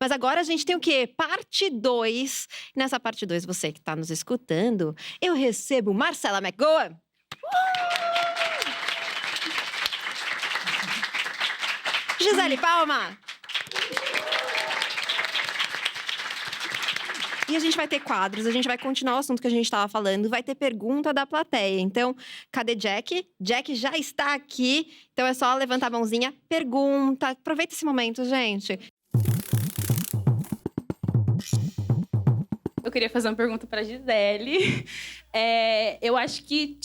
Mas agora a gente tem o quê? Parte 2. Nessa parte 2, você que está nos escutando, eu recebo Marcela McGowan. Gisele Palma. E a gente vai ter quadros, a gente vai continuar o assunto que a gente estava falando, vai ter pergunta da plateia. Então, cadê Jack? Jack já está aqui, então é só levantar a mãozinha, pergunta. Aproveita esse momento, gente. Eu queria fazer uma pergunta para Gisele. Eu acho que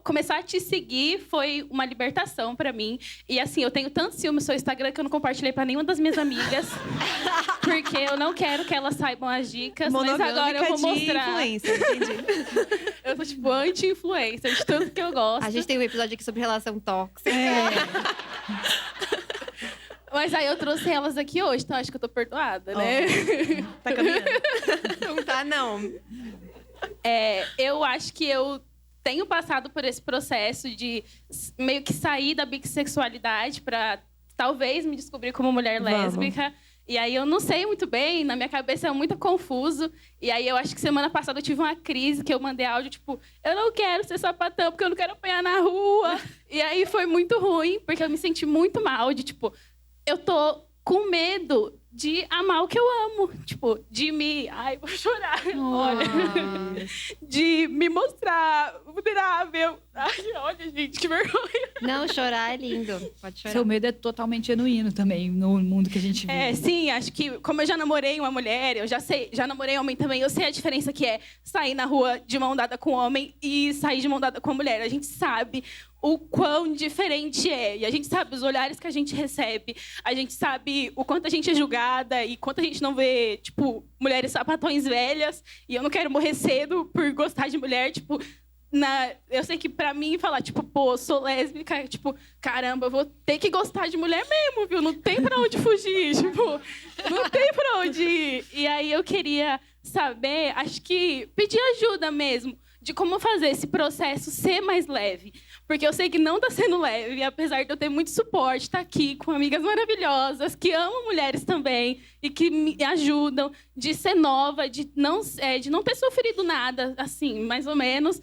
começar a te seguir foi uma libertação para mim. E assim, eu tenho tanto ciúme no seu Instagram que eu não compartilhei para nenhuma das minhas amigas. Porque eu não quero que elas saibam as dicas. Mas agora eu vou mostrar. Influencer, entendi. Eu sou tipo anti-influencer de tudo que eu gosto. A gente tem um episódio aqui sobre relação tóxica. Mas aí eu trouxe elas aqui hoje, então acho que eu tô perdoada, né? Tá caminhando. Não tá, não. Eu acho que eu tenho passado por esse processo de meio que sair da bissexualidade para talvez me descobrir como mulher lésbica. E aí eu não sei muito bem, na minha cabeça é muito confuso. E aí eu acho que semana passada eu tive uma crise que eu mandei áudio, tipo, eu não quero ser sapatão porque eu não quero apanhar na rua. E aí foi muito ruim, porque eu me senti muito mal de, tipo, eu tô com medo de amar o que eu amo. Tipo, de me... Ai, vou chorar. Olha. De me mostrar vulnerável. Ai, olha, gente, que vergonha. Não, chorar é lindo. Pode chorar. Seu medo é totalmente genuíno também, no mundo que a gente vive. Sim, acho que como eu já namorei uma mulher, eu já namorei homem também, eu sei a diferença que é sair na rua de mão dada com homem e sair de mão dada com a mulher. A gente sabe o quão diferente é. E a gente sabe os olhares que a gente recebe. A gente sabe o quanto a gente é julgada e quanto a gente não vê, tipo, mulheres sapatões velhas. E eu não quero morrer cedo por gostar de mulher, tipo... Eu sei que pra mim falar, tipo, pô, sou lésbica, tipo, caramba, eu vou ter que gostar de mulher mesmo, viu? Não tem pra onde fugir, tipo, não tem pra onde ir. E aí eu queria saber, acho que pedir ajuda mesmo, de como fazer esse processo ser mais leve. Porque eu sei que não tá sendo leve, apesar de eu ter muito suporte, tá aqui com amigas maravilhosas, que amam mulheres também, e que me ajudam de ser nova, de não ter sofrido nada, assim, mais ou menos.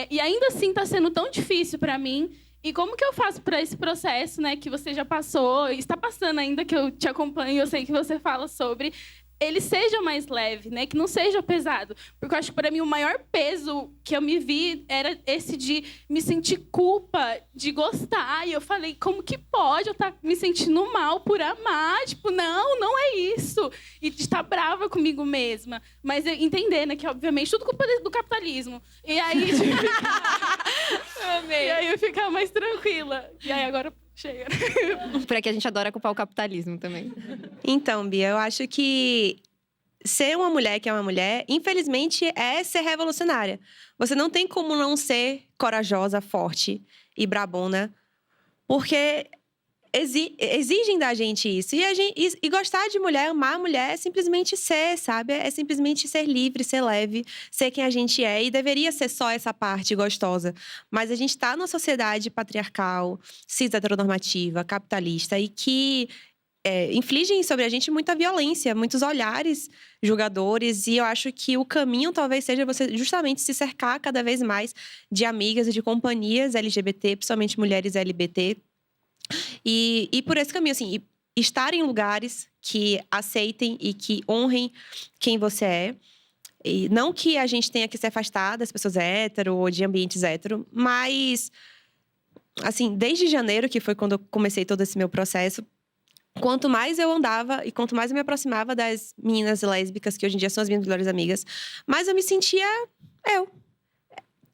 E ainda assim está sendo tão difícil para mim. E como que eu faço para esse processo, né, que você já passou, está passando ainda, que eu te acompanho, eu sei que você fala sobre, ele seja mais leve, né, que não seja pesado. Porque eu acho que para mim o maior peso que eu me vi era esse de me sentir culpa de gostar. E eu falei, como que pode eu estar me sentindo mal por amar? Tipo, não é isso. E de estar brava comigo mesma. Mas eu entender, né, que obviamente tudo culpa do capitalismo. E aí, e aí eu ficar mais tranquila. E aí agora chega. Por aqui a gente adora culpar o capitalismo também. Então, Bia, eu acho que ser uma mulher que é uma mulher, infelizmente, é ser revolucionária. Você não tem como não ser corajosa, forte e brabona, porque exigem da gente isso. E gostar de mulher, amar a mulher é simplesmente ser, sabe? É simplesmente ser livre, ser leve, ser quem a gente é. E deveria ser só essa parte gostosa. Mas a gente tá numa sociedade patriarcal, cis heteronormativa, capitalista, e que infligem sobre a gente muita violência, muitos olhares julgadores. E eu acho que o caminho talvez seja você justamente se cercar cada vez mais de amigas e de companhias LGBT, principalmente mulheres LGBT. E por esse caminho, assim, estar em lugares que aceitem e que honrem quem você é. E não que a gente tenha que se afastar das pessoas hétero ou de ambientes hétero, mas, assim, desde janeiro, que foi quando eu comecei todo esse meu processo, quanto mais eu andava e quanto mais eu me aproximava das meninas lésbicas, que hoje em dia são as minhas melhores amigas, mais eu me sentia eu.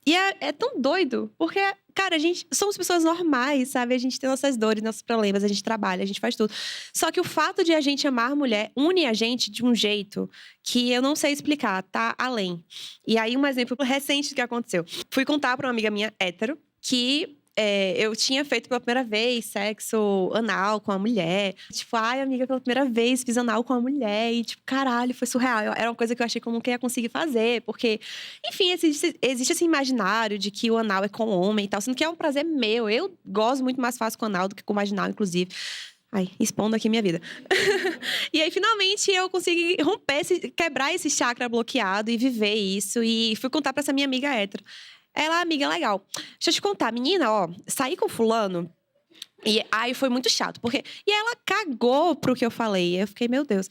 E é tão doido, porque, cara, somos pessoas normais, sabe? A gente tem nossas dores, nossos problemas, a gente trabalha, a gente faz tudo. Só que o fato de a gente amar mulher une a gente de um jeito que eu não sei explicar, tá além. E aí, um exemplo recente que aconteceu. Fui contar pra uma amiga minha hétero que eu tinha feito pela primeira vez sexo anal com a mulher. Tipo, ai, amiga, pela primeira vez fiz anal com a mulher. E, tipo, caralho, foi surreal. Era uma coisa que eu achei que eu nunca ia conseguir fazer. Porque, enfim, existe esse imaginário de que o anal é com o homem e tal. Sendo que é um prazer meu. Eu gosto muito mais fácil com o anal do que com o vaginal, inclusive. Ai, expondo aqui minha vida. E aí, finalmente, eu consegui quebrar esse chakra bloqueado e viver isso. E fui contar pra essa minha amiga hétero. Ela, amiga, legal. Deixa eu te contar, menina, ó, saí com fulano. E aí foi muito chato, porque. E ela cagou pro que eu falei. Eu fiquei, meu Deus.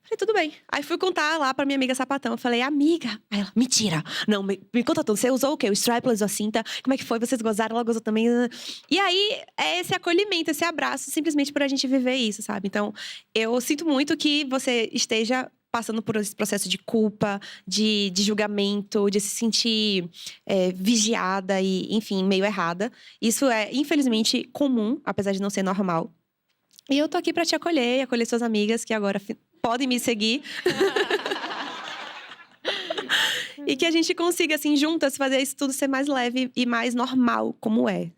Falei, tudo bem. Aí fui contar lá pra minha amiga sapatão. Eu falei, amiga. Aí ela, mentira. Não, me conta tudo. Você usou o quê? O strapless ou a cinta? Como é que foi? Vocês gozaram? Ela gozou também? E aí, é esse acolhimento, esse abraço, simplesmente por a gente viver isso, sabe? Então, eu sinto muito que você esteja passando por esse processo de culpa, de julgamento, de se sentir vigiada e, enfim, meio errada. Isso é, infelizmente, comum, apesar de não ser normal. E eu tô aqui pra te acolher e acolher suas amigas que agora podem me seguir. E que a gente consiga, assim, juntas, fazer isso tudo ser mais leve e mais normal, como é.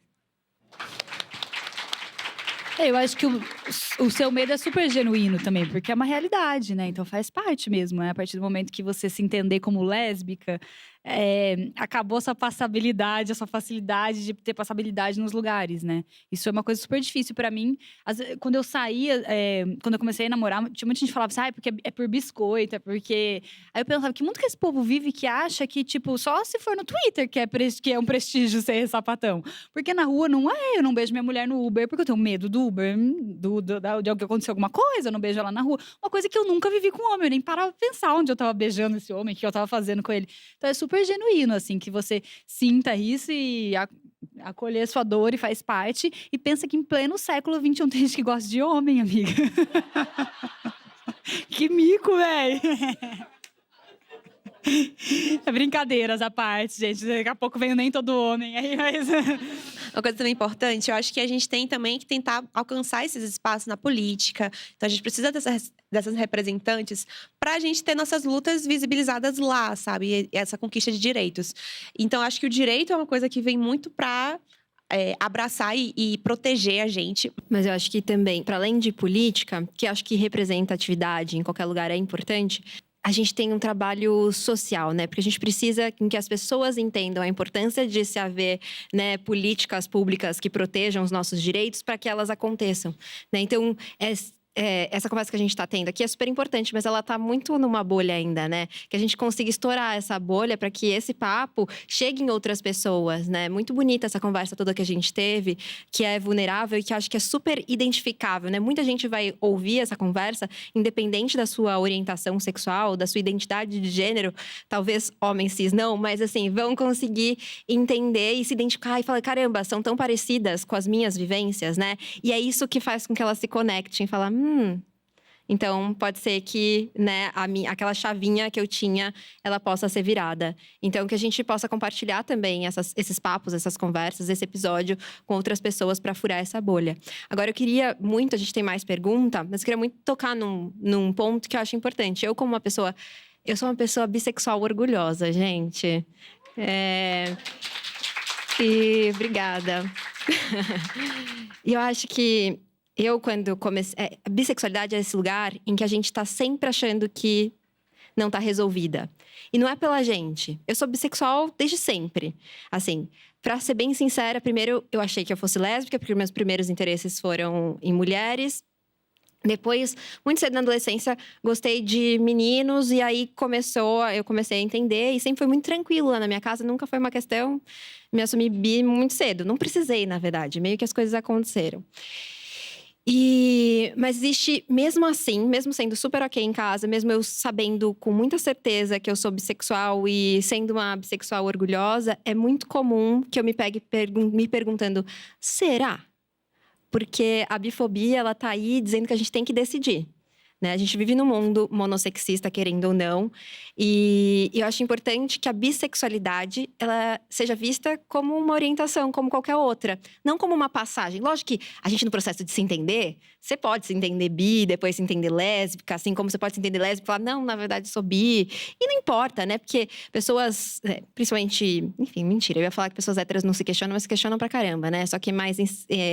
Eu acho que o seu medo é super genuíno também, porque é uma realidade, né? Então faz parte mesmo, né? A partir do momento que você se entender como lésbica, acabou a sua passabilidade, a sua facilidade de ter passabilidade nos lugares, né? Isso é uma coisa super difícil pra mim. Quando eu saía, quando eu comecei a namorar, tinha muita gente que falava assim, porque é por biscoito, é porque... Aí eu pensava, que mundo que esse povo vive que acha que, tipo, só se for no Twitter que é um prestígio ser sapatão. Porque na rua não é, eu não beijo minha mulher no Uber, porque eu tenho medo do Uber, de acontecer alguma coisa, eu não beijo ela na rua. Uma coisa que eu nunca vivi com um homem, eu nem parava pra pensar onde eu tava beijando esse homem, o que eu tava fazendo com ele. Então é super genuíno, assim, que você sinta isso e acolher sua dor e faz parte. E pensa que em pleno século XXI tem gente que gosta de homem, amiga. Que mico, velho! É brincadeiras à parte, gente. Daqui a pouco vem nem todo homem. Aí, mas... Uma coisa também importante, eu acho que a gente tem também que tentar alcançar esses espaços na política. Então, a gente precisa dessas representantes para a gente ter nossas lutas visibilizadas lá, sabe? E essa conquista de direitos. Então, acho que o direito é uma coisa que vem muito para abraçar e proteger a gente. Mas eu acho que também, para além de política, que eu acho que representatividade em qualquer lugar é importante, a gente tem um trabalho social, né? Porque a gente precisa que as pessoas entendam a importância de se haver, né, políticas públicas que protejam os nossos direitos para que elas aconteçam, né? Então, essa conversa que a gente está tendo aqui é super importante, mas ela está muito numa bolha ainda, né? Que a gente consiga estourar essa bolha para que esse papo chegue em outras pessoas, né? Muito bonita essa conversa toda que a gente teve, que é vulnerável e que acho que é super identificável, né? Muita gente vai ouvir essa conversa, independente da sua orientação sexual, da sua identidade de gênero, talvez homens cis não, mas assim, vão conseguir entender e se identificar e falar, caramba, são tão parecidas com as minhas vivências, né? E é isso que faz com que elas se conectem e falar, então pode ser que, né, aquela chavinha que eu tinha, ela possa ser virada. Então que a gente possa compartilhar também esses papos, essas conversas, esse episódio com outras pessoas para furar essa bolha. Agora eu queria muito, a gente tem mais pergunta, mas eu queria muito tocar num ponto que eu acho importante. Eu sou uma pessoa bissexual orgulhosa, gente. E obrigada. E eu acho que quando comecei... a bissexualidade é esse lugar em que a gente tá sempre achando que não tá resolvida. E não é pela gente. Eu sou bissexual desde sempre. Assim, pra ser bem sincera, primeiro eu achei que eu fosse lésbica, porque meus primeiros interesses foram em mulheres. Depois, muito cedo na adolescência, gostei de meninos. E aí eu comecei a entender. E sempre foi muito tranquilo lá na minha casa. Nunca foi uma questão. Me assumi bi muito cedo. Não precisei, na verdade. Meio que as coisas aconteceram. Mas existe, mesmo assim, mesmo sendo super ok em casa, mesmo eu sabendo com muita certeza que eu sou bissexual e sendo uma bissexual orgulhosa, é muito comum que eu me pegue me perguntando, será? Porque a bifobia, ela tá aí dizendo que a gente tem que decidir, né? A gente vive num mundo monossexista, querendo ou não. E eu acho importante que a bissexualidade, ela seja vista como uma orientação, como qualquer outra. Não como uma passagem. Lógico que a gente, no processo de se entender, você pode se entender bi, depois se entender lésbica, assim como você pode se entender lésbica e falar, não, na verdade, sou bi. E não importa, né? Porque pessoas, principalmente... Enfim, mentira. Eu ia falar que pessoas héteras não se questionam, mas se questionam pra caramba, né? Só que mais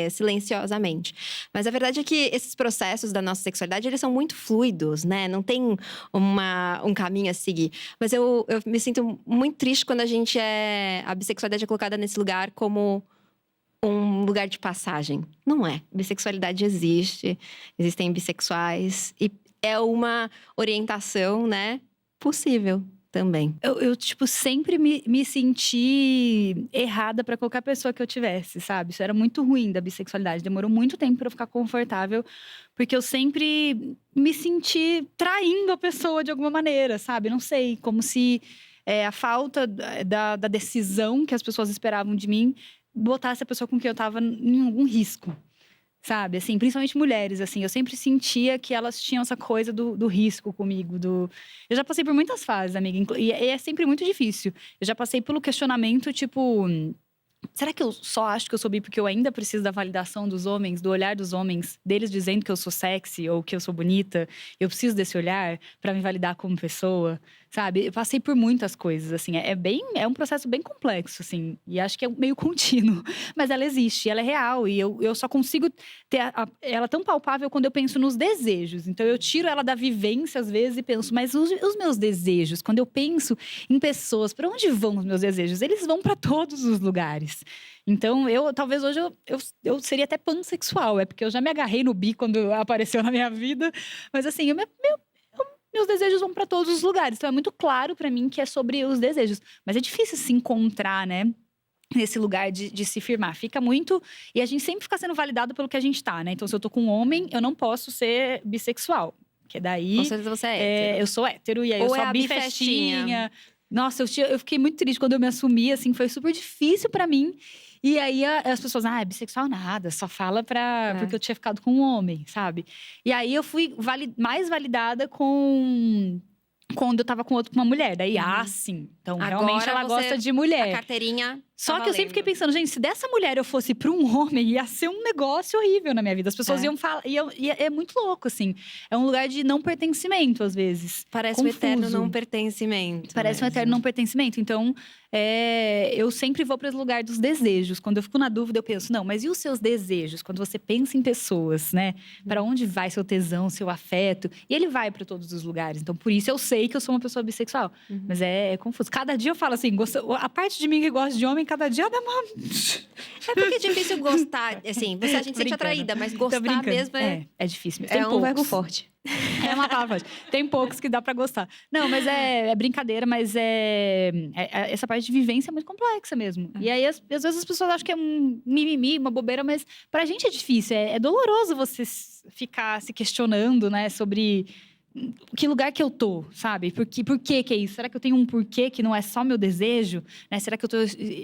silenciosamente. Mas a verdade é que esses processos da nossa sexualidade, eles são muito fluidos, né? Não tem um caminho a seguir. Mas eu me sinto muito triste quando a bissexualidade é colocada nesse lugar como um lugar de passagem. Não é. Bissexualidade existe, existem bissexuais e é uma orientação, né, possível também. Eu tipo, sempre me senti errada pra qualquer pessoa que eu tivesse, sabe? Isso era muito ruim da bissexualidade. Demorou muito tempo pra eu ficar confortável, porque eu sempre me senti traindo a pessoa de alguma maneira, sabe? Não sei, como se a falta da decisão que as pessoas esperavam de mim botasse a pessoa com quem eu tava em algum risco. Sabe, assim, principalmente mulheres, assim, eu sempre sentia que elas tinham essa coisa do risco comigo, Eu já passei por muitas fases, amiga, e é sempre muito difícil. Eu já passei pelo questionamento, tipo, será que eu só acho que eu sou bi porque eu ainda preciso da validação dos homens, do olhar dos homens, deles dizendo que eu sou sexy ou que eu sou bonita? Eu preciso desse olhar pra me validar como pessoa, sabe? Eu passei por muitas coisas, assim, é um processo bem complexo, assim, e acho que é meio contínuo, mas ela existe, ela é real, e eu só consigo ter ela tão palpável quando eu penso nos desejos. Então eu tiro ela da vivência às vezes e penso, mas os meus desejos, quando eu penso em pessoas, pra onde vão os meus desejos? Eles vão pra todos os lugares. Então, talvez hoje eu seria até pansexual, é porque eu já me agarrei no bi quando apareceu na minha vida, mas assim, meus desejos vão pra todos os lugares. Então é muito claro pra mim que é sobre os desejos. Mas é difícil se encontrar, né? Nesse lugar de se firmar. Fica muito... E a gente sempre fica sendo validado pelo que a gente tá, né? Então, se eu tô com um homem, eu não posso ser bissexual. Porque daí... Com certeza você é hétero. Eu sou hétero, e aí Ou eu é sou a bifestinha. Nossa, eu fiquei muito triste quando eu me assumi, assim. Foi super difícil pra mim. E aí, as pessoas, é bissexual nada, só fala porque eu tinha ficado com um homem, sabe? E aí, eu fui mais validada quando eu tava com uma mulher. Daí, sim. Então, realmente, Agora ela gosta de mulher. A carteirinha Só tá que eu sempre fiquei valendo. pensando, gente, se dessa mulher eu fosse pra um homem, ia ser um negócio horrível na minha vida. As pessoas iam falar. E é muito louco, assim. É um lugar de não pertencimento, às vezes. Parece Confuso. um eterno não pertencimento. Parece um mesmo. eterno não pertencimento. Então, eu sempre vou para esse lugar dos desejos. Quando eu fico na dúvida, eu penso, não, mas e os seus desejos? Quando você pensa em pessoas, né? Para onde vai seu tesão, seu afeto? E ele vai para todos os lugares. Então, por isso eu sei que eu sou uma pessoa bissexual. Mas é confuso. Cada dia eu falo assim, a parte de mim que gosta de homem, cada dia dá uma... É porque é difícil gostar, assim, a gente sente Brincando. atraída, mas Tô gostar brincando. mesmo É difícil. É um verbo forte. É uma palavra forte. Tem poucos que dá pra gostar. Não, mas é brincadeira, mas essa parte de vivência é muito complexa mesmo. E aí, às vezes, as pessoas acham que é um mimimi, uma bobeira, mas pra gente é difícil. É doloroso você ficar se questionando, né, sobre que lugar que eu tô, sabe? Por que é isso? Será que eu tenho um porquê que não é só meu desejo? Né? Será que eu tô...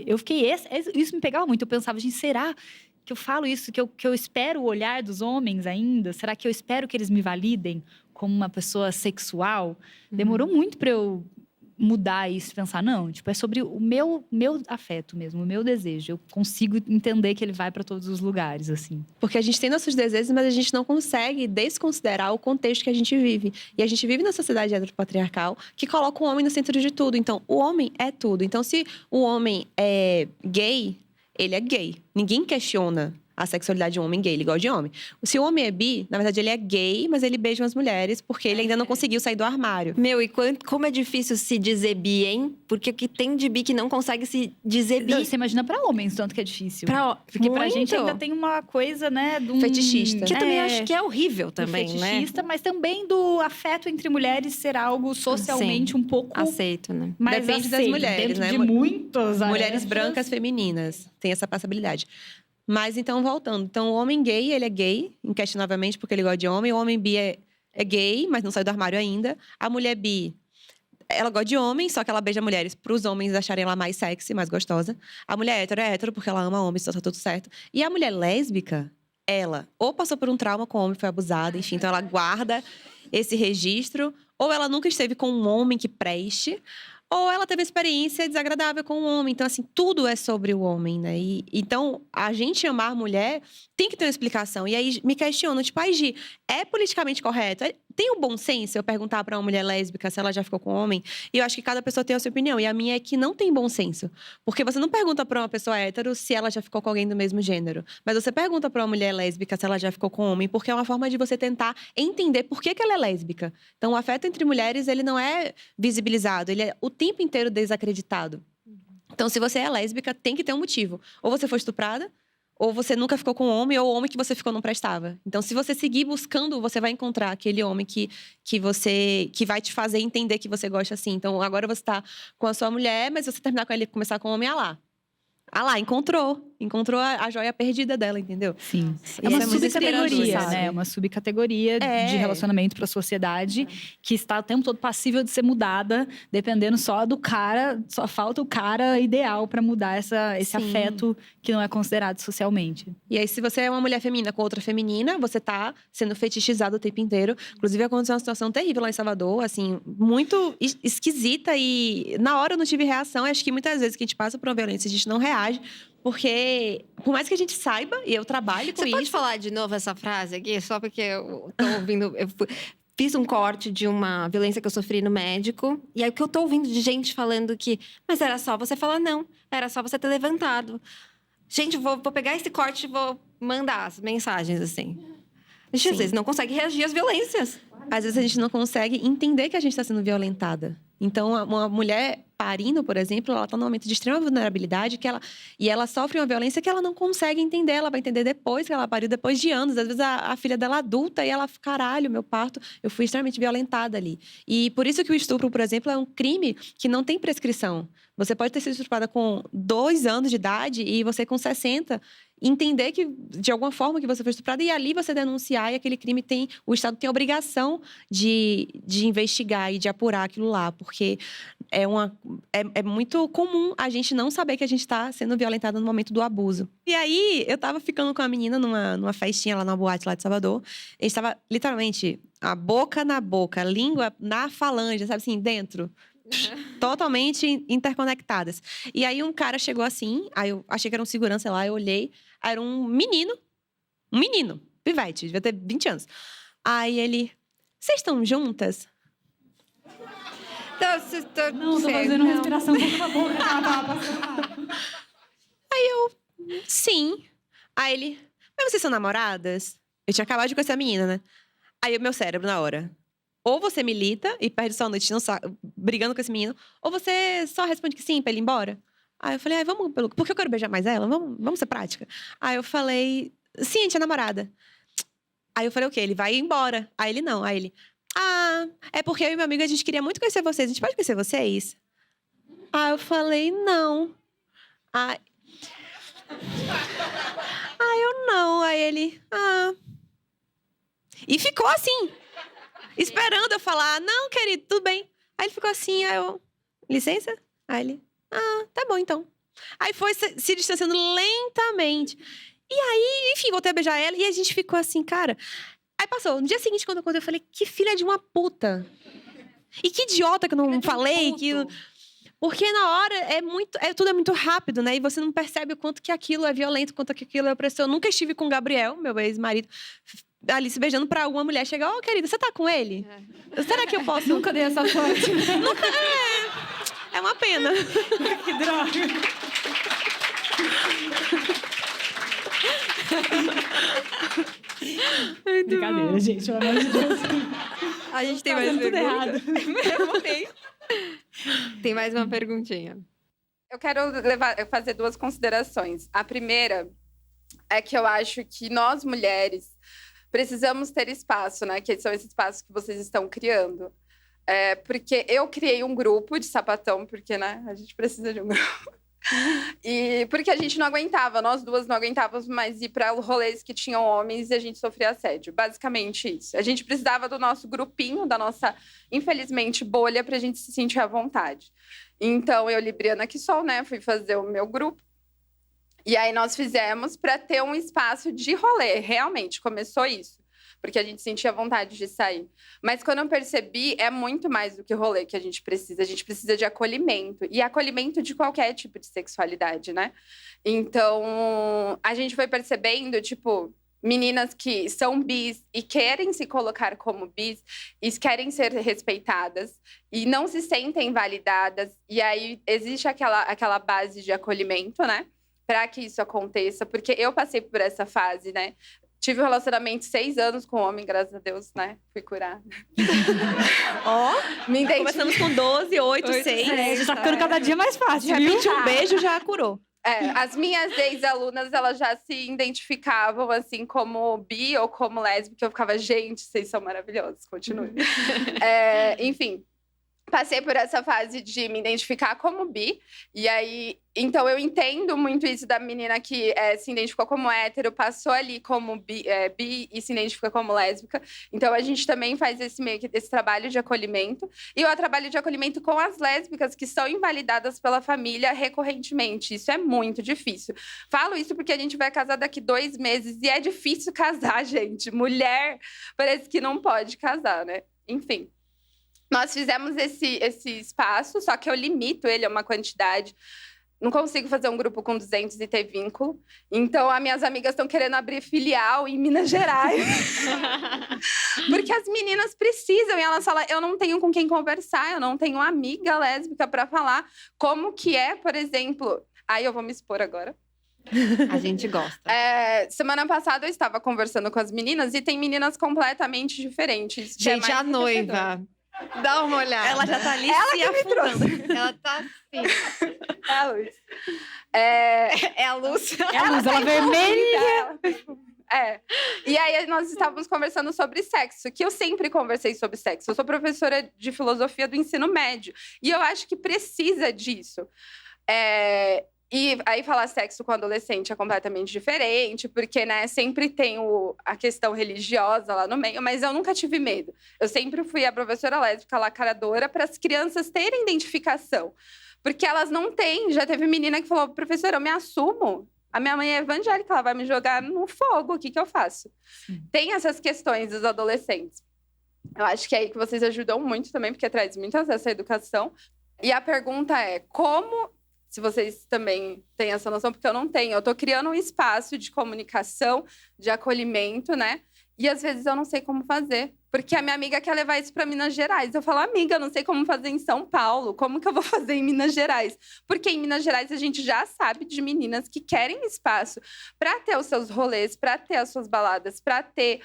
Eu fiquei... Isso me pegava muito. Eu pensava, gente, será que eu falo isso? Que eu espero o olhar dos homens ainda? Será que eu espero que eles me validem como uma pessoa sexual? Demorou muito pra eu mudar isso, pensar, não, tipo, é sobre o meu afeto mesmo, o meu desejo. Eu consigo entender que ele vai para todos os lugares, assim. Porque a gente tem nossos desejos, mas a gente não consegue desconsiderar o contexto que a gente vive. E a gente vive na sociedade heteropatriarcal que coloca o homem no centro de tudo. Então, o homem é tudo. Então, se o homem é gay, ele é gay. Ninguém questiona a sexualidade de um homem gay, ele gosta de homem. Se o homem é bi, na verdade ele é gay, mas ele beija umas mulheres porque ele ainda não conseguiu sair do armário. Meu, e como é difícil se dizer bi, hein? Porque o que tem de bi que não consegue se dizer bi? Não, você imagina pra homens, tanto que é difícil. Porque pra Muito. gente ainda tem uma coisa, né, de um... Fetichista. Que eu também acho que é horrível do também, né? fetichista, mas também do afeto entre mulheres ser algo socialmente um pouco Aceito, né? mais Depende das aceito, mulheres, dentro né? de muitas Mulheres arestas. brancas femininas têm essa passabilidade. Mas então, voltando. Então, o homem gay, ele é gay, inquestionavelmente, porque ele gosta de homem. O homem bi é gay, mas não saiu do armário ainda. A mulher bi, ela gosta de homem, só que ela beija mulheres para os homens acharem ela mais sexy, mais gostosa. A mulher hétero é hétero porque ela ama homens, então tá tudo certo. E a mulher lésbica, ela ou passou por um trauma com o homem, foi abusada, enfim. Então, ela guarda esse registro. Ou ela nunca esteve com um homem que preste... Ou ela teve experiência desagradável com o homem. Então, assim, tudo é sobre o homem, né? Então, a gente amar mulher tem que ter uma explicação. E aí, me questiono, tipo, Gi, é politicamente correto? Tem um bom senso eu perguntar pra uma mulher lésbica se ela já ficou com homem? E eu acho que cada pessoa tem a sua opinião. E a minha é que não tem bom senso. Porque você não pergunta pra uma pessoa hétero se ela já ficou com alguém do mesmo gênero. Mas você pergunta pra uma mulher lésbica se ela já ficou com homem. Porque é uma forma de você tentar entender por que ela é lésbica. Então, o afeto entre mulheres, ele não é visibilizado. Ele é o tempo inteiro desacreditado. Então, se você é lésbica, tem que ter um motivo. Ou você foi estuprada, ou você nunca ficou com um homem, ou o homem que você ficou não prestava. Então, se você seguir buscando, você vai encontrar aquele homem que vai te fazer entender que você gosta assim. Então, agora você tá com a sua mulher, mas você terminar com ele e começar com um homem, encontrou a joia perdida dela, entendeu? Sim. Isso É uma é muito subcategoria, inspirador, né? sabe? É uma subcategoria de relacionamento para a sociedade que está o tempo todo passível de ser mudada, dependendo só do cara. Só falta o cara ideal para mudar esse Sim. afeto que não é considerado socialmente. E aí, se você é uma mulher feminina com outra feminina, você tá sendo fetichizado o tempo inteiro. Inclusive, aconteceu uma situação terrível lá em Salvador, assim, muito esquisita. E na hora eu não tive reação. Acho que muitas vezes que a gente passa por uma violência, a gente não reage. Porque, por mais que a gente saiba, e eu trabalho com Você isso… pode falar de novo essa frase aqui? Só porque eu tô ouvindo… Fiz um corte de uma violência que eu sofri no médico. E aí, o que eu tô ouvindo de gente falando que… Mas era só você falar não. Era só você ter levantado. Gente, vou pegar esse corte e vou mandar as mensagens, assim. A gente, às vezes, não consegue reagir às violências. Às vezes, a gente não consegue entender que a gente está sendo violentada. Então, uma mulher parindo, por exemplo, ela está num momento de extrema vulnerabilidade e ela sofre uma violência que ela não consegue entender. Ela vai entender depois que ela pariu, depois de anos. Às vezes, a filha dela adulta e ela… Caralho, meu parto, eu fui extremamente violentada ali. E por isso que o estupro, por exemplo, é um crime que não tem prescrição. Você pode ter sido estuprada com 2 anos de idade e você com 60… entender que, de alguma forma, que você foi estuprada e ali você denunciar e aquele crime tem… O Estado tem a obrigação de investigar e de apurar aquilo lá, porque é muito comum a gente não saber que a gente está sendo violentada no momento do abuso. E aí, eu tava ficando com a menina numa festinha lá na boate lá de Salvador. A gente tava, literalmente, a boca na boca, a língua na falange, sabe assim, dentro. Totalmente interconectadas. E aí um cara chegou assim, aí eu achei que era um segurança, sei lá, eu olhei, aí era um menino, pivete, devia ter 20 anos. Aí ele, vocês estão juntas? Não, tô fazendo uma respiração pela boca. Sim. Aí ele, mas vocês são namoradas? Eu tinha acabado de conhecer a menina, né? Aí o meu cérebro, na hora, ou você milita e perde sua noite brigando com esse menino, ou você só responde que sim pra ele ir embora. Aí eu falei, vamos porque eu quero beijar mais ela, vamos ser prática. Aí eu falei, sim, a gente é namorada. Aí eu falei, o quê? Ele vai embora. Aí ele não. Aí ele, é porque eu e meu amigo, a gente queria muito conhecer vocês. A gente pode conhecer vocês? Aí eu falei, não. Aí eu não. Aí ele, E ficou assim, esperando eu falar, não, querido, tudo bem. Aí ele ficou assim, aí eu, licença? Aí ele, tá bom então. Aí foi se distanciando lentamente. E aí, enfim, voltei a beijar ela e a gente ficou assim, cara. Aí passou. No dia seguinte, quando eu contei, eu falei, que filha de uma puta. E que idiota que eu não falei. Porque na hora tudo é muito rápido, né? E você não percebe o quanto que aquilo é violento, o quanto que aquilo é opressor. Eu nunca estive com o Gabriel, meu ex-marido, ali se beijando pra alguma mulher chegar, querida, você tá com ele? Será que eu posso? Nunca dei essa sorte. É uma pena. Que droga. Brincadeira, gente, pelo amor de Deus. A gente tem mais tudo errado. Tem mais uma perguntinha. Eu quero fazer 2 considerações. A primeira é que eu acho que nós, mulheres, precisamos ter espaço, né? Que são esses espaços que vocês estão criando. Porque eu criei um grupo de sapatão, porque, né? A gente precisa de um grupo. E porque a gente não aguentava, nós duas não aguentávamos mais ir para rolês que tinham homens e a gente sofria assédio. Basicamente isso. A gente precisava do nosso grupinho, da nossa, infelizmente, bolha, pra gente se sentir à vontade. Então, eu, Libriana Quissol, né, fui fazer o meu grupo. E aí nós fizemos para ter um espaço de rolê, realmente, começou isso. Porque a gente sentia vontade de sair. Mas quando eu percebi, é muito mais do que rolê que a gente precisa de acolhimento. E acolhimento de qualquer tipo de sexualidade, né? Então, a gente foi percebendo, tipo, meninas que são bis e querem se colocar como bis e querem ser respeitadas e não se sentem validadas. E aí, existe aquela base de acolhimento, né? Para que isso aconteça. Porque eu passei por essa fase, né? Tive um relacionamento 6 anos com um homem, graças a Deus, né? Fui curada. Começamos com 12, 8, 6. Já tá ficando cada dia mais fácil, De repente, um beijo já curou. As minhas ex-alunas, elas já se identificavam, assim, como bi ou como lésbica. Eu ficava, gente, vocês são maravilhosos, continue. Enfim, passei por essa fase de me identificar como bi. E aí, então eu entendo muito isso da menina que se identificou como hétero, passou ali como bi e se identifica como lésbica. Então a gente também faz esse trabalho de acolhimento. E o trabalho de acolhimento com as lésbicas que são invalidadas pela família recorrentemente. Isso é muito difícil. Falo isso porque a gente vai casar daqui 2 meses e é difícil casar, gente. Mulher parece que não pode casar, né? Enfim. Nós fizemos esse espaço, só que eu limito ele a uma quantidade. Não consigo fazer um grupo com 200 e ter vínculo. Então, as minhas amigas estão querendo abrir filial em Minas Gerais. Porque as meninas precisam. E elas falam, eu não tenho com quem conversar. Eu não tenho amiga lésbica para falar como que é, por exemplo... Aí eu vou me expor agora. A gente gosta. Semana passada eu estava conversando com as meninas. E tem meninas completamente diferentes. Gente, a noiva... Dá uma olhada. Ela já tá ali Ela se que me afundando. Ela tá assim. É a luz. É a luz. É a luz, ela vermelha. E aí nós estávamos conversando sobre sexo, que eu sempre conversei sobre sexo. Eu sou professora de filosofia do ensino médio. E eu acho que precisa disso. E aí falar sexo com adolescente é completamente diferente, porque, né, sempre tem a questão religiosa lá no meio, mas eu nunca tive medo. Eu sempre fui a professora lésbica lacradora para as crianças terem identificação. Porque elas não têm. Já teve menina que falou, professora, eu me assumo. A minha mãe é evangélica, ela vai me jogar no fogo, o que eu faço? Tem essas questões dos adolescentes. Eu acho que é aí que vocês ajudam muito também, porque traz muito acesso à educação. E a pergunta é, como... Se vocês também têm essa noção, porque eu não tenho. Eu tô criando um espaço de comunicação, de acolhimento, né? E às vezes eu não sei como fazer. Porque a minha amiga quer levar isso para Minas Gerais. Eu falo, amiga, eu não sei como fazer em São Paulo. Como que eu vou fazer em Minas Gerais? Porque em Minas Gerais a gente já sabe de meninas que querem espaço para ter os seus rolês, para ter as suas baladas, para ter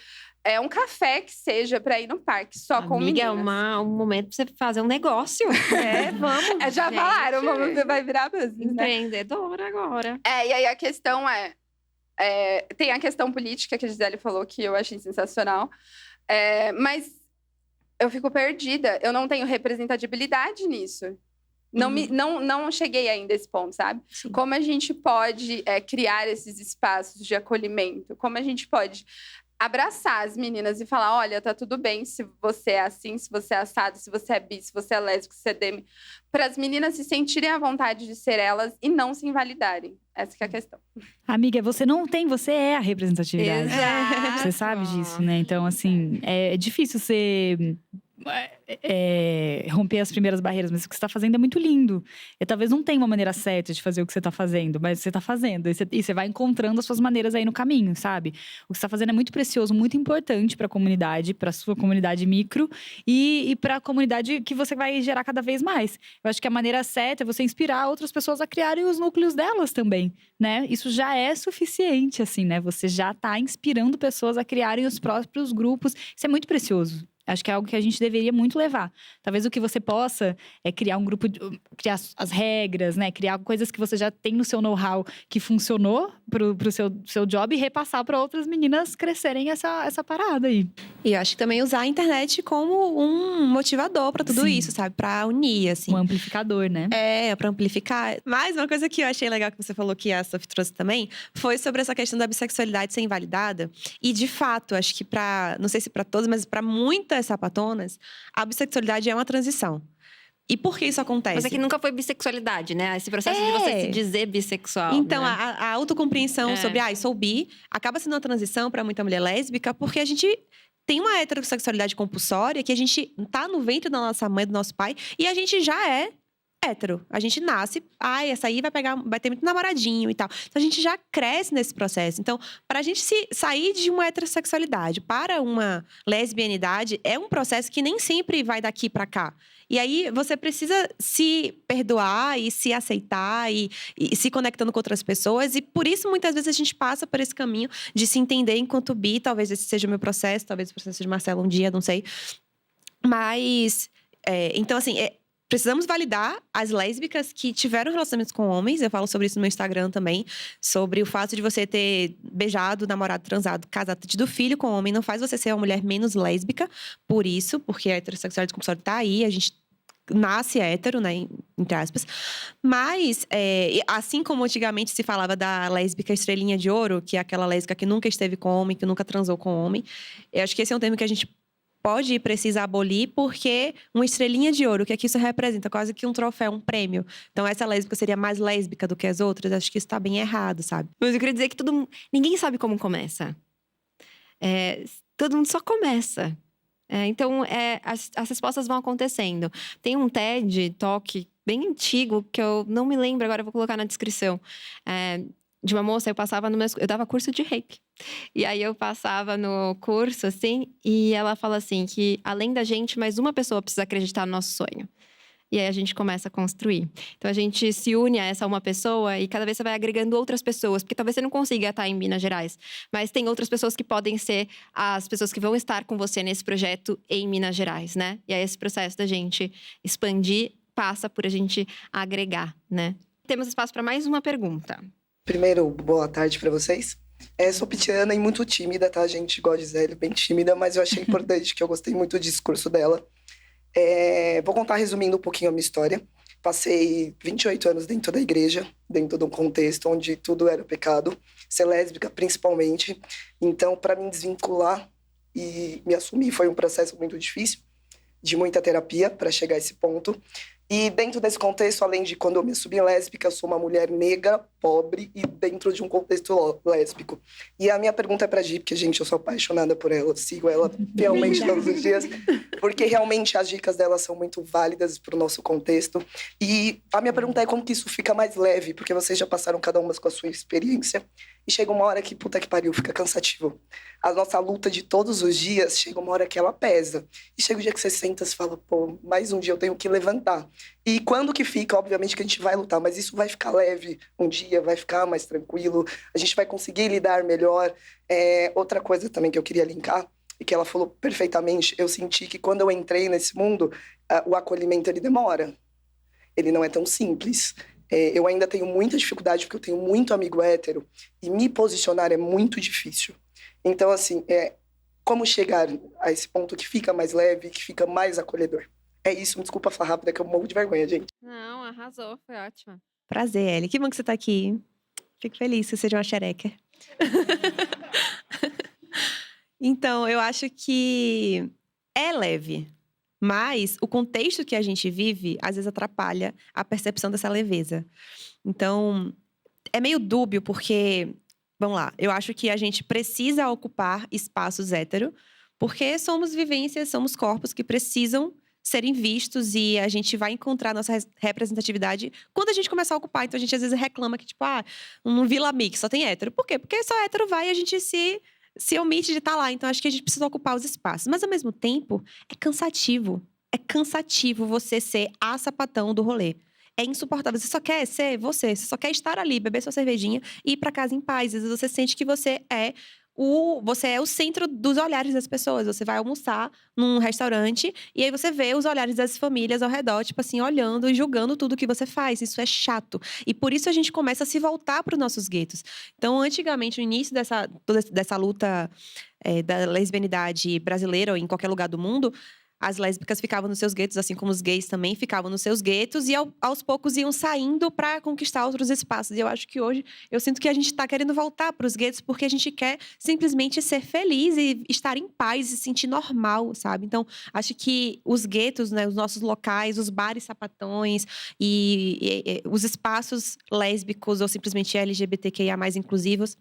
um café que seja para ir no parque só com meninas. Amiga, é um momento para você fazer um negócio. Vamos. Já gente, falaram, você vai virar business, né? Empreendedora agora. E aí a questão tem a questão política que a Gisele falou, que eu achei sensacional. Mas eu fico perdida. Eu não tenho representatividade nisso. Não cheguei ainda a esse ponto, sabe? Sim. Como a gente pode criar esses espaços de acolhimento? Como a gente pode abraçar as meninas e falar, olha, tá tudo bem se você é assim, se você é assado, se você é bi, se você é lésbico, se é demi. Para as meninas se sentirem à vontade de ser elas e não se invalidarem. Essa que é a questão. Amiga, você não tem, você é a representatividade. Exato. Você sabe disso, né? Então, assim, é difícil você romper as primeiras barreiras, mas o que você está fazendo é muito lindo. E talvez não tenha uma maneira certa de fazer o que você está fazendo, mas você está fazendo. E você vai encontrando as suas maneiras aí no caminho, sabe? O que você está fazendo é muito precioso, muito importante para a comunidade, para a sua comunidade micro e para a comunidade que você vai gerar cada vez mais. Eu acho que a maneira certa é você inspirar outras pessoas a criarem os núcleos delas também, né? Isso já é suficiente, assim, né? Você já está inspirando pessoas a criarem os próprios grupos. Isso é muito precioso. Acho que é algo que a gente deveria muito levar. Talvez o que você possa é criar um grupo, criar as regras, né? Criar coisas que você já tem no seu know-how que funcionou pro seu job e repassar para outras meninas crescerem essa parada aí. E eu acho que também usar a internet como um motivador para tudo Sim. isso, sabe? Para unir, assim. Um amplificador, né? Para amplificar. Mas uma coisa que eu achei legal que você falou que a Sophie trouxe também foi sobre essa questão da bissexualidade ser invalidada. E, de fato, acho que não sei se para todos, mas para muitas sapatonas, a bissexualidade é uma transição. E por que isso acontece? Mas é que nunca foi bissexualidade, né? Esse processo de você se dizer bissexual. Então, né? a autocompreensão sobre, sou bi, acaba sendo uma transição para muita mulher lésbica, porque a gente tem uma heterossexualidade compulsória que a gente tá no ventre da nossa mãe, do nosso pai, e a gente já é hétero. A gente nasce, essa aí vai ter muito namoradinho e tal. Então, a gente já cresce nesse processo. Então, para a gente sair de uma heterossexualidade para uma lesbianidade, é um processo que nem sempre vai daqui para cá. E aí, você precisa se perdoar e se aceitar e se conectando com outras pessoas. E por isso, muitas vezes, a gente passa por esse caminho de se entender enquanto bi. Talvez esse seja o meu processo, talvez o processo de Marcelo um dia, não sei. Mas, então, assim, precisamos validar as lésbicas que tiveram relacionamentos com homens. Eu falo sobre isso no meu Instagram também. Sobre o fato de você ter beijado, namorado, transado, casado, tido filho com homem. Não faz você ser uma mulher menos lésbica por isso. Porque a heterossexualidade compulsória tá aí. A gente nasce hétero, né? Entre aspas. Mas, assim como antigamente se falava da lésbica estrelinha de ouro, que é aquela lésbica que nunca esteve com homem, que nunca transou com homem. Eu acho que esse é um termo que a gente pode e precisa abolir, porque uma estrelinha de ouro, que aqui isso representa quase que um troféu, um prêmio. Então, essa lésbica seria mais lésbica do que as outras. Acho que isso tá bem errado, sabe? Mas eu queria dizer que ninguém sabe como começa. Todo mundo só começa. Então, as respostas vão acontecendo. Tem um TED Talk bem antigo, que eu não me lembro agora, eu vou colocar na descrição. De uma moça, eu dava curso de reiki. E aí eu passava no curso, assim, e ela fala assim, que além da gente, mais uma pessoa precisa acreditar no nosso sonho. E aí a gente começa a construir. Então a gente se une a essa uma pessoa e cada vez você vai agregando outras pessoas, porque talvez você não consiga estar em Minas Gerais, mas tem outras pessoas que podem ser as pessoas que vão estar com você nesse projeto em Minas Gerais, né? E aí esse processo da gente expandir passa por a gente agregar, né? Temos espaço para mais uma pergunta. Primeiro, boa tarde para vocês. Sou pitiana e muito tímida, tá, gente? Igual a Gisele, bem tímida, mas eu achei importante que eu gostei muito do discurso dela. Vou contar resumindo um pouquinho a minha história. Passei 28 anos dentro da igreja, dentro de um contexto onde tudo era pecado, ser lésbica principalmente. Então, para me desvincular e me assumir foi um processo muito difícil, de muita terapia para chegar a esse ponto. E dentro desse contexto, além de quando eu me assumi lésbica, eu sou uma mulher negra, pobre e dentro de um contexto lésbico. E a minha pergunta é pra Gi, porque, gente, eu sou apaixonada por ela, sigo ela realmente todos os dias, porque realmente as dicas dela são muito válidas pro nosso contexto. E a minha pergunta é como que isso fica mais leve, porque vocês já passaram cada uma com a sua experiência, e chega uma hora que, puta que pariu, fica cansativo. A nossa luta de todos os dias, chega uma hora que ela pesa. E chega o dia que você senta e fala, pô, mais um dia eu tenho que levantar. E quando que fica, obviamente que a gente vai lutar, mas isso vai ficar leve um dia, vai ficar mais tranquilo, a gente vai conseguir lidar melhor. Outra coisa também que eu queria linkar, e que ela falou perfeitamente, eu senti que quando eu entrei nesse mundo, o acolhimento ele demora. Ele não é tão simples. Eu ainda tenho muita dificuldade, porque eu tenho muito amigo hétero, e me posicionar é muito difícil. Então, assim, como chegar a esse ponto que fica mais leve, que fica mais acolhedor? É isso, me desculpa falar rápido, é que eu morro de vergonha, gente. Não, arrasou, foi ótima. Prazer, Ellie. Que bom que você tá aqui. Fico feliz que você seja uma xereca. Então, eu acho que é leve. Mas o contexto que a gente vive, às vezes, atrapalha a percepção dessa leveza. Então, é meio dúbio, porque... Vamos lá. Eu acho que a gente precisa ocupar espaços hétero, porque somos vivências, somos corpos que precisam serem vistos e a gente vai encontrar nossa representatividade quando a gente começar a ocupar. Então, a gente às vezes reclama que, tipo, num Vila Mix só tem hétero. Por quê? Porque só hétero vai e a gente se omite de estar lá. Então, acho que a gente precisa ocupar os espaços. Mas, ao mesmo tempo, é cansativo. É cansativo você ser a sapatão do rolê. É insuportável. Você só quer ser você. Você só quer estar ali, beber sua cervejinha e ir pra casa em paz. Às vezes você sente que você é o centro dos olhares das pessoas. Você vai almoçar num restaurante e aí você vê os olhares das famílias ao redor, tipo assim, olhando e julgando tudo que você faz. Isso é chato. E por isso a gente começa a se voltar para os nossos guetos. Então, antigamente, no início dessa luta da lesbianidade brasileira ou em qualquer lugar do mundo, as lésbicas ficavam nos seus guetos, assim como os gays também ficavam nos seus guetos. E aos poucos iam saindo para conquistar outros espaços. E eu acho que hoje, eu sinto que a gente está querendo voltar para os guetos porque a gente quer simplesmente ser feliz e estar em paz e se sentir normal, sabe? Então, acho que os guetos, né, os nossos locais, os bares sapatões e os espaços lésbicos ou simplesmente LGBTQIA+, inclusivos,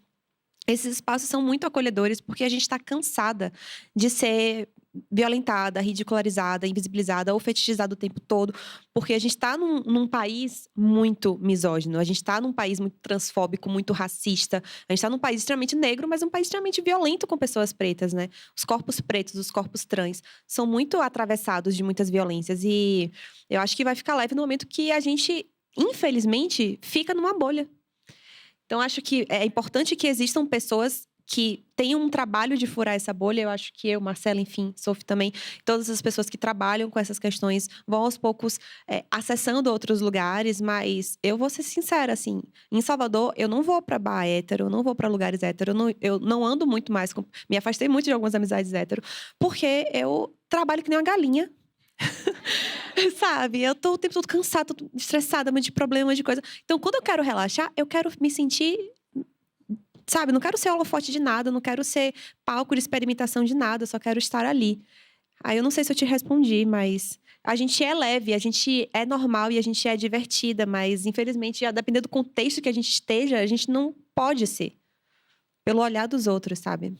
esses espaços são muito acolhedores porque a gente está cansada de ser violentada, ridicularizada, invisibilizada ou fetichizada o tempo todo, porque a gente está num país muito misógino, a gente está num país muito transfóbico, muito racista, a gente está num país extremamente negro, mas um país extremamente violento com pessoas pretas, né? Os corpos pretos, os corpos trans, são muito atravessados de muitas violências e eu acho que vai ficar leve no momento que a gente, infelizmente, fica numa bolha. Então, acho que é importante que existam pessoas que tem um trabalho de furar essa bolha. Eu acho que eu, Marcela, enfim, Sophie também, todas as pessoas que trabalham com essas questões vão aos poucos acessando outros lugares, mas eu vou ser sincera, assim, em Salvador eu não vou pra bar hétero, eu não vou pra lugares hétero, eu não ando muito mais, me afastei muito de algumas amizades hétero, porque eu trabalho que nem uma galinha. Sabe? Eu tô o tempo todo cansada, tô estressada, muito de problemas, de coisa. Então, quando eu quero relaxar, eu quero me sentir... Sabe? Não quero ser holofote de nada, não quero ser palco de experimentação de nada, eu só quero estar ali. Aí eu não sei se eu te respondi, mas... A gente é leve, a gente é normal e a gente é divertida, mas infelizmente, a depender do contexto que a gente esteja, a gente não pode ser. Pelo olhar dos outros, sabe?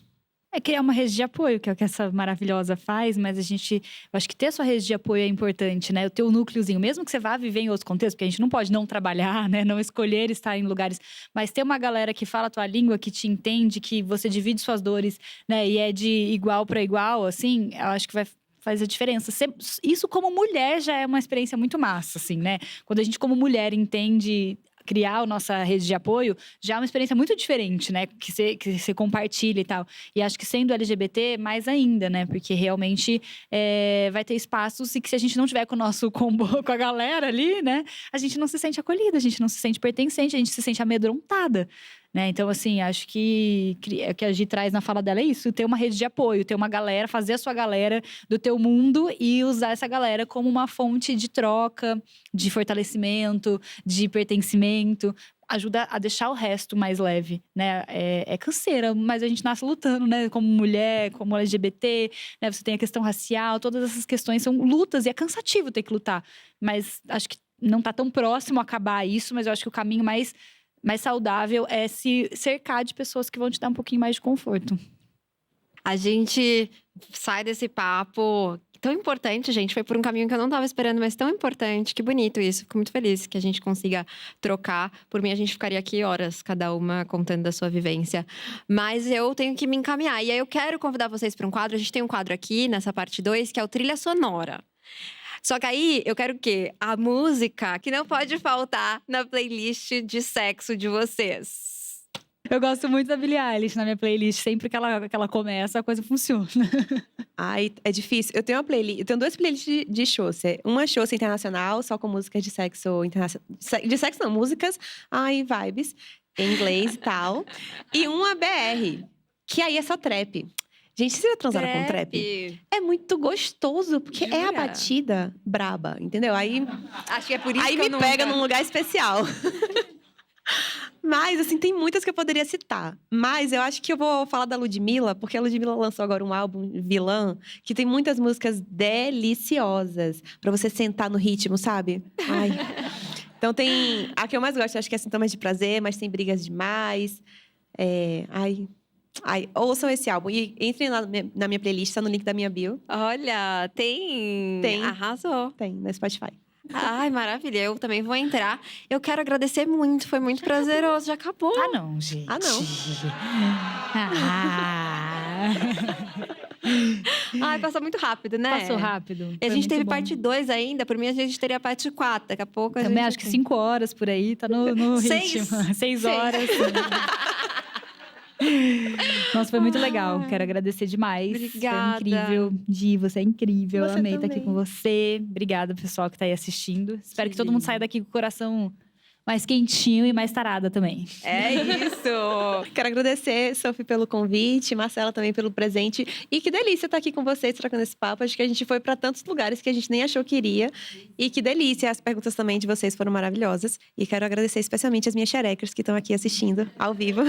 É criar uma rede de apoio, que é o que essa maravilhosa faz, mas eu acho que ter a sua rede de apoio é importante, né? O teu núcleozinho, mesmo que você vá viver em outros contextos, porque a gente não pode não trabalhar, né? Não escolher estar em lugares, mas ter uma galera que fala a tua língua, que te entende, que você divide suas dores, né? E é de igual para igual, assim, eu acho que faz a diferença. Isso como mulher já é uma experiência muito massa, assim, né? Quando a gente como mulher entende criar a nossa rede de apoio, já é uma experiência muito diferente, né? Que você compartilha e tal. E acho que sendo LGBT, mais ainda, né? Porque realmente vai ter espaços e que se a gente não tiver com o nosso combo, com a galera ali, né? A gente não se sente acolhida, a gente não se sente pertencente, a gente se sente amedrontada. Né? Então, assim, acho que o que a Gi traz na fala dela é isso. Ter uma rede de apoio, ter uma galera, fazer a sua galera do teu mundo e usar essa galera como uma fonte de troca, de fortalecimento, de pertencimento. Ajuda a deixar o resto mais leve, né? É canseira, mas a gente nasce lutando, né? Como mulher, como LGBT, né? Você tem a questão racial, todas essas questões são lutas e é cansativo ter que lutar. Mas acho que não tá tão próximo a acabar isso, mas eu acho que o caminho mais saudável é se cercar de pessoas que vão te dar um pouquinho mais de conforto. A gente sai desse papo tão importante, gente. Foi por um caminho que eu não estava esperando, mas tão importante. Que bonito isso. Fico muito feliz que a gente consiga trocar. Por mim, a gente ficaria aqui horas, cada uma contando da sua vivência. Mas eu tenho que me encaminhar. E aí eu quero convidar vocês para um quadro. A gente tem um quadro aqui, nessa parte 2, que é o Trilha Sonora. Só que aí, eu quero o quê? A música que não pode faltar na playlist de sexo de vocês. Eu gosto muito da Billie Eilish na minha playlist. Sempre que ela começa, a coisa funciona. Ai, é difícil. Eu tenho duas playlists de Xhosa. Uma Xhosa internacional, só com músicas de sexo internacional. De sexo não, músicas, vibes, em inglês e tal. E uma BR, que aí é só trap. Gente, vocês já transaram com trap? É muito gostoso, porque é a batida braba, entendeu? Aí, acho que é por isso aí que me pega num lugar especial. Mas, assim, tem muitas que eu poderia citar. Mas eu acho que eu vou falar da Ludmilla, porque a Ludmilla lançou agora um álbum, Vilã, que tem muitas músicas deliciosas pra você sentar no ritmo, sabe? Ai. Então tem... A que eu mais gosto, acho que é Sintomas de Prazer, mas tem Brigas Demais. Ouçam esse álbum. E entrem lá na minha playlist, tá no link da minha bio. Olha, tem. Arrasou. Tem, no Spotify. Ai, maravilha. Eu também vou entrar. Eu quero agradecer muito. Foi muito prazeroso. Já acabou. Ah, não, gente. Ah, não. Ai, passou muito rápido, né? Passou rápido. E a gente teve bom. parte 2 ainda. Por mim, a gente teria parte 4. Daqui a pouco a Também gente acho que 5 horas por aí, tá no ritmo. 6 horas. Nossa, foi muito legal. Quero agradecer demais. Obrigada. Foi incrível. Gi, você é incrível. Você Amei estar aqui também. com você. Obrigada, pessoal que tá aí assistindo. Espero que todo mundo saia daqui com o coração mais quentinho e mais tarada também. É isso! Quero agradecer, Sophie, pelo convite, Marcela também pelo presente. E que delícia estar aqui com vocês, trocando esse papo. Acho que a gente foi para tantos lugares que a gente nem achou que iria. E que delícia, as perguntas também de vocês foram maravilhosas. E quero agradecer especialmente as minhas xerecas que estão aqui assistindo ao vivo.